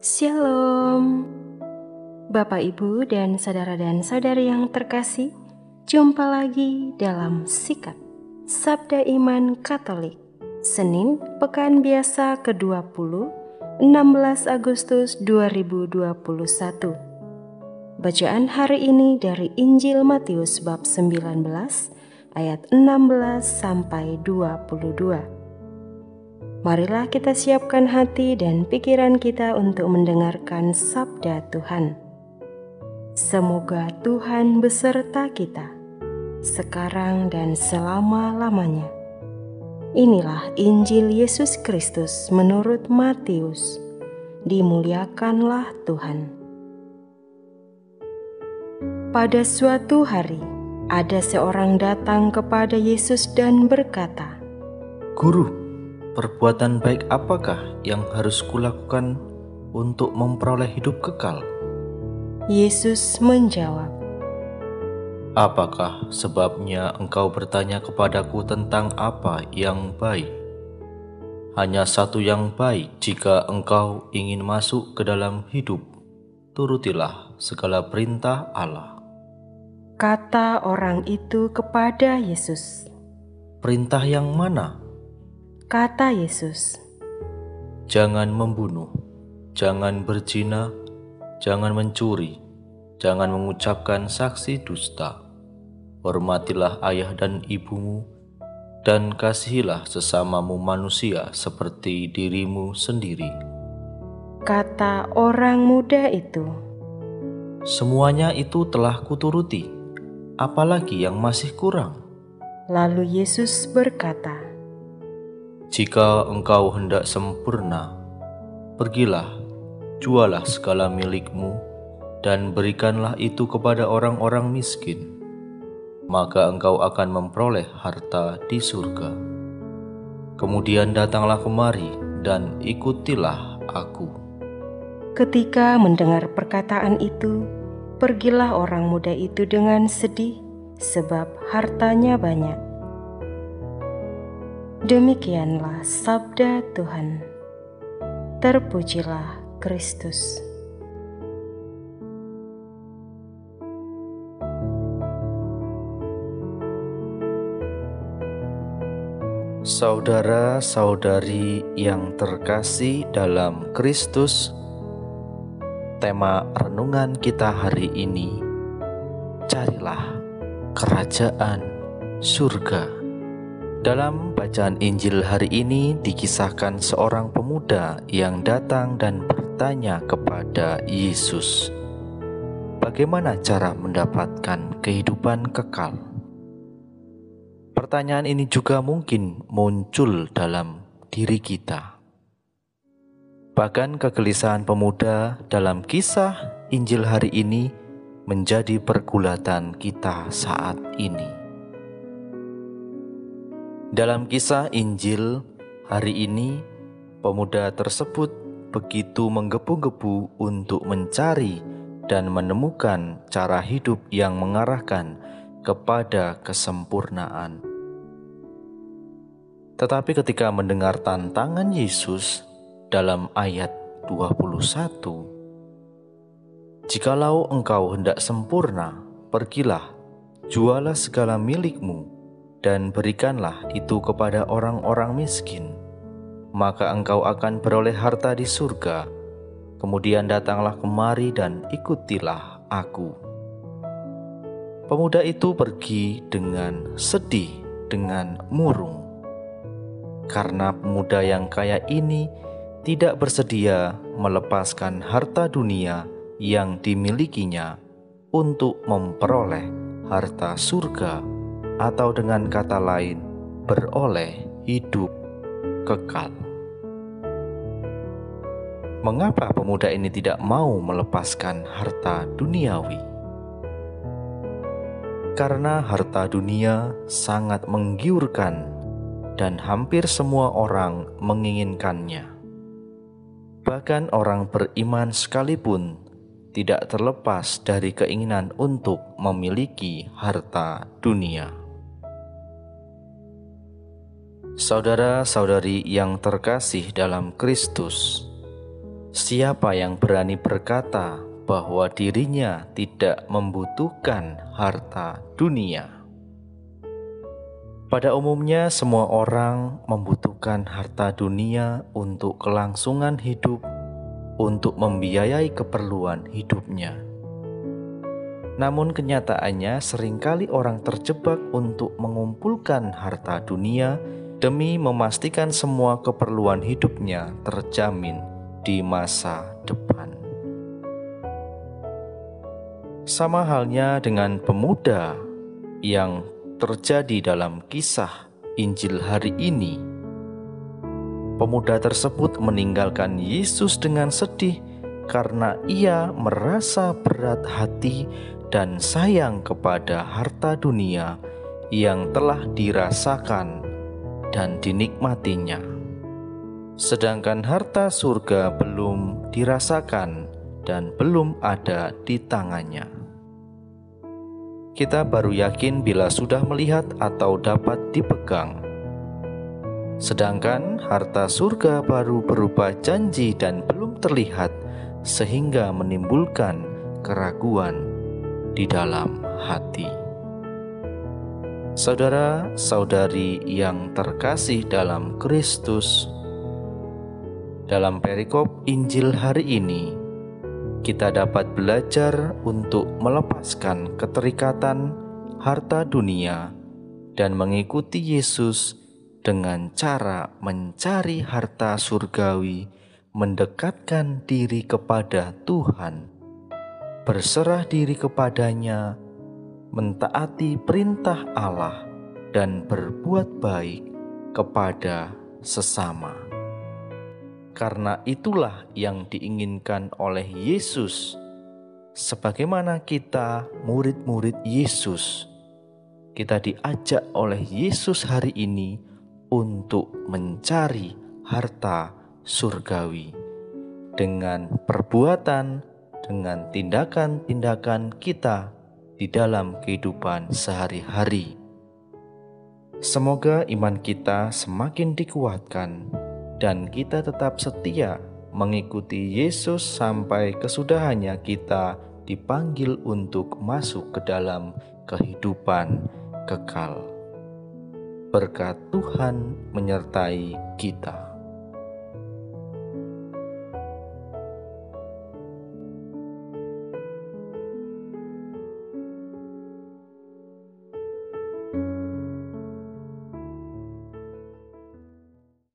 Shalom, Bapak, Ibu, dan saudara-saudari yang terkasih. Jumpa lagi dalam Sikat Sabda Iman Katolik, Senin Pekan Biasa ke-20, 16 Agustus 2021. Bacaan hari ini dari Injil Matius bab 19 ayat 16 sampai 22. Marilah kita siapkan hati dan pikiran kita untuk mendengarkan sabda Tuhan. Semoga Tuhan beserta kita, sekarang dan selama-lamanya. Inilah Injil Yesus Kristus menurut Matius. Dimuliakanlah Tuhan. Pada suatu hari, ada seorang datang kepada Yesus dan berkata, "Guru, perbuatan baik apakah yang harus kulakukan untuk memperoleh hidup kekal?" Yesus menjawab, "Apakah sebabnya engkau bertanya kepadaku tentang apa yang baik? Hanya satu yang baik. Jika engkau ingin masuk ke dalam hidup, turutilah segala perintah Allah." kata orang itu kepada Yesus. "Perintah yang mana?" Kata Yesus, "Jangan membunuh, jangan berzina, jangan mencuri, jangan mengucapkan saksi dusta. Hormatilah ayah dan ibumu, dan kasihilah sesamamu manusia seperti dirimu sendiri." kata orang muda itu. "Semuanya itu telah kuturuti, apalagi yang masih kurang?" Lalu Yesus berkata, "Jika engkau hendak sempurna, pergilah, jualah segala milikmu, dan berikanlah itu kepada orang-orang miskin. Maka engkau akan memperoleh harta di surga. Kemudian datanglah kemari dan ikutilah aku." Ketika mendengar perkataan itu, pergilah orang muda itu dengan sedih, sebab hartanya banyak. Demikianlah sabda Tuhan. Terpujilah Kristus. Saudara-saudari yang terkasih dalam Kristus, tema renungan kita hari ini, carilah kerajaan surga. Dalam bacaan Injil hari ini dikisahkan seorang pemuda yang datang dan bertanya kepada Yesus, bagaimana cara mendapatkan kehidupan kekal? Pertanyaan ini juga mungkin muncul dalam diri kita. Bahkan kegelisahan pemuda dalam kisah Injil hari ini menjadi pergulatan kita saat ini. Dalam kisah Injil hari ini, pemuda tersebut begitu menggebu-gebu untuk mencari dan menemukan cara hidup yang mengarahkan kepada kesempurnaan. Tetapi ketika mendengar tantangan Yesus dalam ayat 21, "Jikalau engkau hendak sempurna, pergilah, jualah segala milikmu, dan berikanlah itu kepada orang-orang miskin. Maka engkau akan beroleh harta di surga. Kemudian datanglah kemari dan ikutilah aku." Pemuda itu pergi dengan sedih, dengan murung. Karena pemuda yang kaya ini tidak bersedia melepaskan harta dunia yang dimilikinya untuk memperoleh harta surga, atau dengan kata lain, beroleh hidup kekal. Mengapa pemuda ini tidak mau melepaskan harta duniawi? Karena harta dunia sangat menggiurkan dan hampir semua orang menginginkannya. Bahkan orang beriman sekalipun tidak terlepas dari keinginan untuk memiliki harta dunia. Saudara-saudari yang terkasih dalam Kristus, Siapa yang berani berkata bahwa dirinya tidak membutuhkan harta dunia? Pada umumnya, semua orang membutuhkan harta dunia untuk kelangsungan hidup, untuk membiayai keperluan hidupnya. Namun kenyataannya seringkali orang terjebak untuk mengumpulkan harta dunia demi memastikan semua keperluan hidupnya terjamin di masa depan. Sama halnya dengan pemuda yang terjadi dalam kisah Injil hari ini. Pemuda tersebut meninggalkan Yesus dengan sedih karena ia merasa berat hati dan sayang kepada harta dunia yang telah dirasakan dan dinikmatinya. Sedangkan harta surga belum dirasakan dan belum ada di tangannya. Kita baru yakin bila sudah melihat atau dapat dipegang. Sedangkan harta surga baru berupa janji dan belum terlihat, sehingga menimbulkan keraguan di dalam hati. Saudara-saudari yang terkasih dalam Kristus, dalam perikop Injil hari ini, kita dapat belajar untuk melepaskan keterikatan harta dunia dan mengikuti Yesus dengan cara mencari harta surgawi, mendekatkan diri kepada Tuhan, berserah diri kepadanya, mentaati perintah Allah, dan berbuat baik kepada sesama. Karena itulah yang diinginkan oleh Yesus. Sebagaimana kita murid-murid Yesus, kita diajak oleh Yesus hari ini untuk mencari harta surgawi dengan perbuatan, dengan tindakan-tindakan kita di dalam kehidupan sehari-hari. Semoga iman kita semakin dikuatkan dan kita tetap setia mengikuti Yesus sampai kesudahannya kita dipanggil untuk masuk ke dalam kehidupan kekal. Berkat Tuhan menyertai kita.